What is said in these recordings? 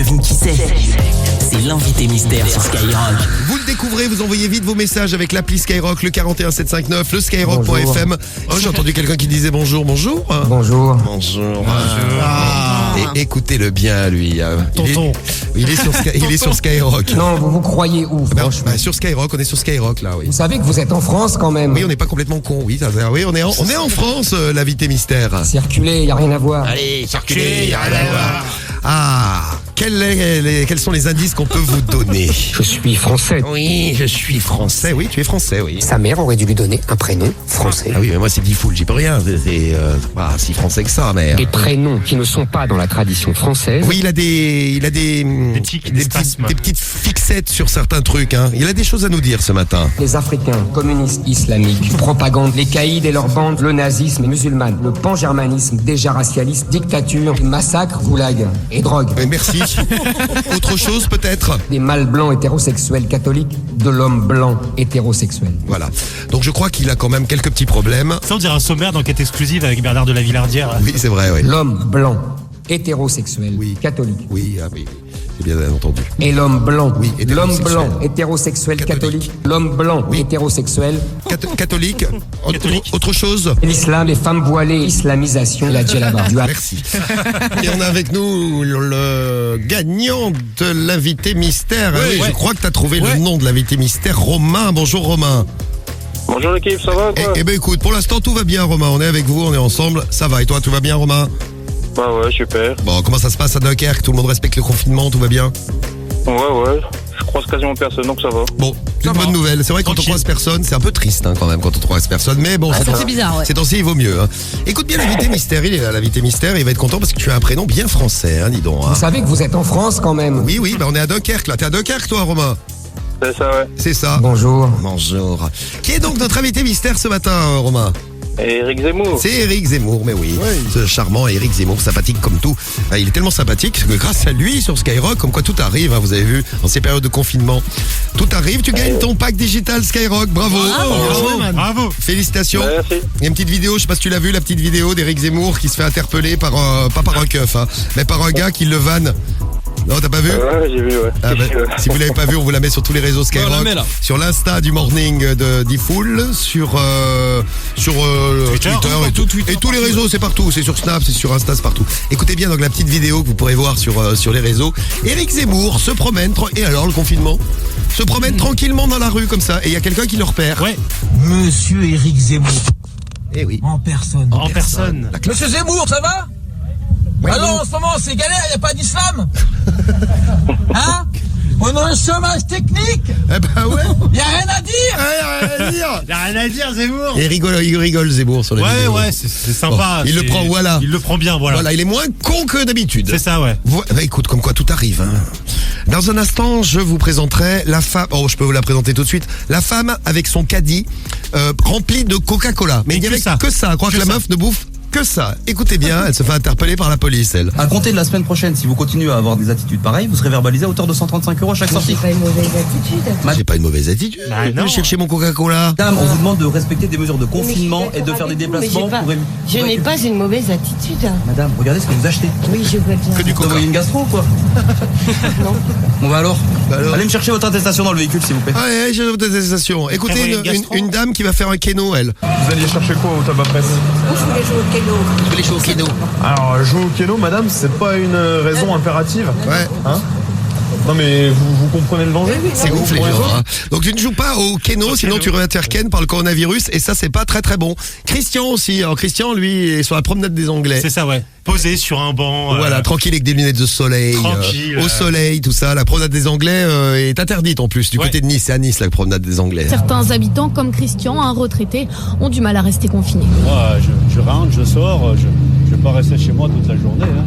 devine qui c'est? C'est l'invité mystère sur Skyrock. Vous le découvrez, vous envoyez vite vos messages avec l'appli Skyrock, le 41759, le skyrock.fm. Oh, j'ai entendu quelqu'un qui disait bonjour. Bonjour. Bonjour. Et écoutez-le bien, lui. Tonton. Il est sur Skyrock. Non, vous croyez où, franchement? Sur Skyrock, on est sur Skyrock, là, oui. Vous savez que vous êtes en France, quand même. Oui, on n'est pas complètement con, oui. Oui, on est en France, l'invité mystère. Circulez, y a rien à voir. Allez, circulez, y a rien à voir. Ah, quels sont les indices qu'on peut vous donner? Je suis français. Oui, je suis français. Oui, tu es français, oui. Sa mère aurait dû lui donner un prénom français. Ah oui, mais moi c'est Diffoul, j'y peux rien. C'est pas si français que ça, mais. Des prénoms qui ne sont pas dans la tradition française. Oui, il a des tics, des spasmes. des petites fixettes sur certains trucs. Hein. Il a des choses à nous dire ce matin. Les Africains, communistes islamiques, propagande, les caïds et leurs bandes, le nazisme musulman, le pan-germanisme, déjà racialiste, dictature, massacre, goulag et drogue. Merci. Autre chose peut-être? Des mâles blancs hétérosexuels catholiques, de l'homme blanc hétérosexuel. Voilà. Donc je crois qu'il a quand même quelques petits problèmes. Ça, on dirait un sommaire d'enquête exclusive avec Bernard de la Villardière. Oui, c'est vrai, oui. L'homme blanc hétérosexuel, Oui. catholique. Oui, oui. J'ai bien entendu. Et l'homme blanc, Oui, l'homme hétérosexuel. blanc, hétérosexuel, Catholique. catholique, l'homme blanc, Oui. hétérosexuel, Catholique. Autre chose? l'islam, les femmes voilées, islamisation, la djellaba. Merci. Et on a avec nous le gagnant de l'invité mystère. Ouais, Oui, ouais. je crois que tu as trouvé Ouais. le nom de l'invité mystère, Romain. Bonjour Romain. Bonjour l'équipe, ça va quoi? Eh ben écoute, pour l'instant tout va bien Romain, on est avec vous, on est ensemble, ça va. Et toi, tout va bien Romain? Bah ouais, super. Bon, comment ça se passe à Dunkerque? Tout le monde respecte le confinement, tout va bien? Ouais, je croise quasiment personne, donc ça va. Bon, c'est une va. bonne nouvelle. C'est vrai que quand on Tranquille. croise personne, c'est un peu triste quand même quand on croise personne. Mais bon, c'est bizarre, ouais. Ces temps-ci, il vaut mieux. Hein. Écoute bien l'invité mystère, il est là, l'invité mystère, il va être content parce que tu as un prénom bien français, hein, dis donc. Hein. Vous savez que vous êtes en France quand même. Oui, bah on est à Dunkerque là. T'es à Dunkerque toi Romain? C'est ça, ouais. C'est ça. Bonjour. Bonjour. Qui est donc notre invité mystère ce matin, Romain? Et Eric Zemmour. C'est Éric Zemmour, mais oui. Ce charmant Éric Zemmour, sympathique comme tout. Il est tellement sympathique que grâce à lui, sur Skyrock, comme quoi tout arrive, hein, vous avez vu, en ces périodes de confinement, tout arrive. Tu gagnes ton pack digital Skyrock, bravo. Bravo. Félicitations. Merci. Il y a une petite vidéo, je sais pas si tu l'as vu, la petite vidéo d'Éric Zemmour qui se fait interpeller par, pas par un keuf, hein, mais par un gars qui le vanne. Non, t'as pas vu? Ouais, j'ai vu, ouais. Ah bah, si vous l'avez pas vu, on vous la met sur tous les réseaux Skyrock, on la met, là. sur l'insta du morning de Diffoul, sur Twitter et tous les réseaux, c'est partout, c'est sur Snap, c'est sur Insta, c'est partout. Écoutez bien donc la petite vidéo que vous pourrez voir sur les réseaux. Éric Zemmour se promène et alors le confinement se promène tranquillement dans la rue comme ça et il y a quelqu'un qui le repère. Ouais, Monsieur Éric Zemmour, Eh oui. en personne. en personne. Monsieur Zemmour, ça va? Ouais, Alors bon. en ce moment c'est galère, y a pas d'islam? Hein? On a un chômage technique? Eh ben ouais. Y a rien à dire? Rien à dire. Il a rien à dire, Zemmour. Et il rigole Zemmour sur la vidéo. Ouais, c'est sympa. Bon, il le C'est- prend, voilà. Il le prend bien, voilà. Voilà, il est moins con que d'habitude. C'est ça, ouais. Bah, écoute, comme quoi tout arrive. Hein. Dans un instant, je vous présenterai la femme. Oh, je peux vous la présenter tout de suite. La femme avec son caddie rempli de Coca-Cola. Mais il n'y que avait ça. que ça. Je crois que la ça. meuf ne bouffe que ça. Écoutez bien, elle se fait interpeller par la police, elle. À compter de la semaine prochaine, si vous continuez à avoir des attitudes pareilles, vous serez verbalisé à hauteur de 135 € à chaque sortie. Pas une mauvaise attitude. J'ai pas une mauvaise attitude. Bah, Je non. vais chercher mon Coca-Cola. Madame, on vous demande de respecter des mesures de confinement et de faire des déplacements. Je n'ai pas une mauvaise attitude. Madame, regardez ce que vous achetez. Oui, je vois bien. Que du Vous Coca. envoyez une gastro ou quoi? Non. Bon bah alors. alors Allez me chercher votre attestation dans le véhicule s'il vous plaît. Ouais, j'ai votre attestation. Écoutez, Prévoyez une, une gastro. une dame qui va faire un kéno, elle. Vous alliez chercher quoi au tabac presse? Je voulais jouer au kéno. Je vais les jouer au kéno. Alors, jouer au kéno, madame, c'est pas une raison impérative. Ouais. Non, mais vous comprenez le danger? C'est ouf les gens. Hein. Donc tu ne joues pas au kéno, sinon tu vas te faire ken par le coronavirus et ça c'est pas très très bon. Christian aussi. Alors Christian lui est sur la promenade des Anglais. C'est ça, ouais. Posé sur un banc. Voilà, tranquille avec des lunettes de soleil, Tranquille, au soleil, tout ça. La promenade des Anglais est interdite en plus du Ouais. côté de Nice. C'est à Nice la promenade des Anglais. Certains habitants, comme Christian, un retraité, ont du mal à rester confinés. Moi, je rentre, je sors, je vais pas rester chez moi toute la journée. Hein.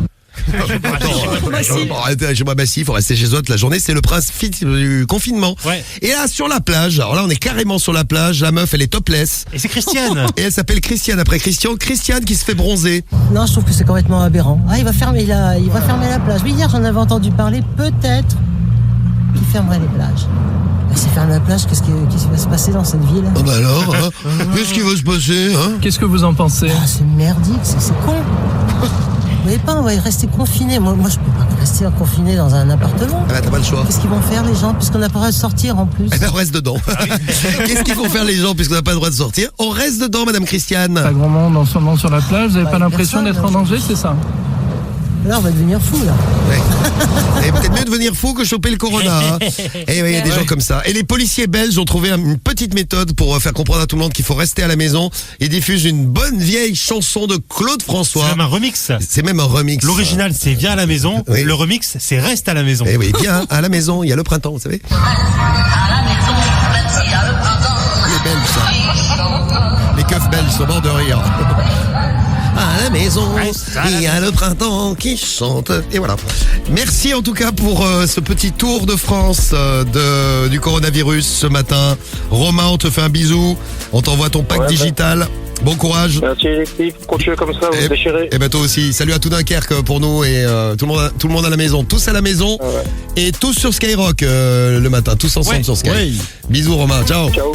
Arrêtez chez moi, bah si, il faut rester chez soi toute la journée. C'est le principe du confinement. Ouais. Et là, sur la plage, alors là, on est carrément sur la plage. La meuf, elle est topless. Et c'est Christiane. Et elle s'appelle Christiane après Christian. Christiane qui se fait bronzer. Non, je trouve que c'est complètement aberrant. Ah, il va fermer la plage. Oui, hier j'en avais entendu parler, peut-être qu'il fermerait les plages. Mais s'il ferme la plage, qu'est-ce qui va se passer dans cette ville? Oh bah alors, hein qu'est-ce qui va se passer hein? Qu'est-ce que vous en pensez? Ah, c'est merdique, c'est con. voyez pas, on va rester confiné. Moi, je peux pas rester confiné dans un appartement. Ah bah, t'as pas le choix. Qu'est-ce qu'ils vont faire les gens puisqu'on n'a pas le droit de sortir en plus? Eh ben, on reste dedans. Qu'est-ce qu'ils vont faire les gens puisqu'on n'a pas le droit de sortir? On reste dedans, Madame Christiane. Pas grand monde en ce moment sur la plage, vous n'avez pas l'impression personne, d'être en danger, c'est ça? Là, on va devenir fou, là. Ouais. Et peut-être mieux devenir fou que choper le corona. Hein. Et oui, il y a des gens comme ça. Et les policiers belges ont trouvé une petite méthode pour faire comprendre à tout le monde qu'il faut rester à la maison. Ils diffusent une bonne vieille chanson de Claude François. C'est même un remix. C'est même un remix. L'original, c'est Viens à la maison. Oui. Le remix, c'est Reste à la maison. Eh oui, viens à la maison. Il y a le printemps, vous savez. Les Belges, ça. Les keufs belges sont morts de rire. À la maison, il y a le printemps qui chante. Et voilà. Merci en tout cas pour ce petit tour de France du coronavirus ce matin. Romain, on te fait un bisou. On t'envoie ton pack digital. Bon courage. Merci l'équipe, continuez comme ça, vous déchirez. Et ben toi aussi. Salut à tout Dunkerque pour nous et tout le monde à la maison. Tous à la maison et tous sur Skyrock le matin. Tous ensemble sur Skyrock. Bisous Romain. Ciao. Ciao.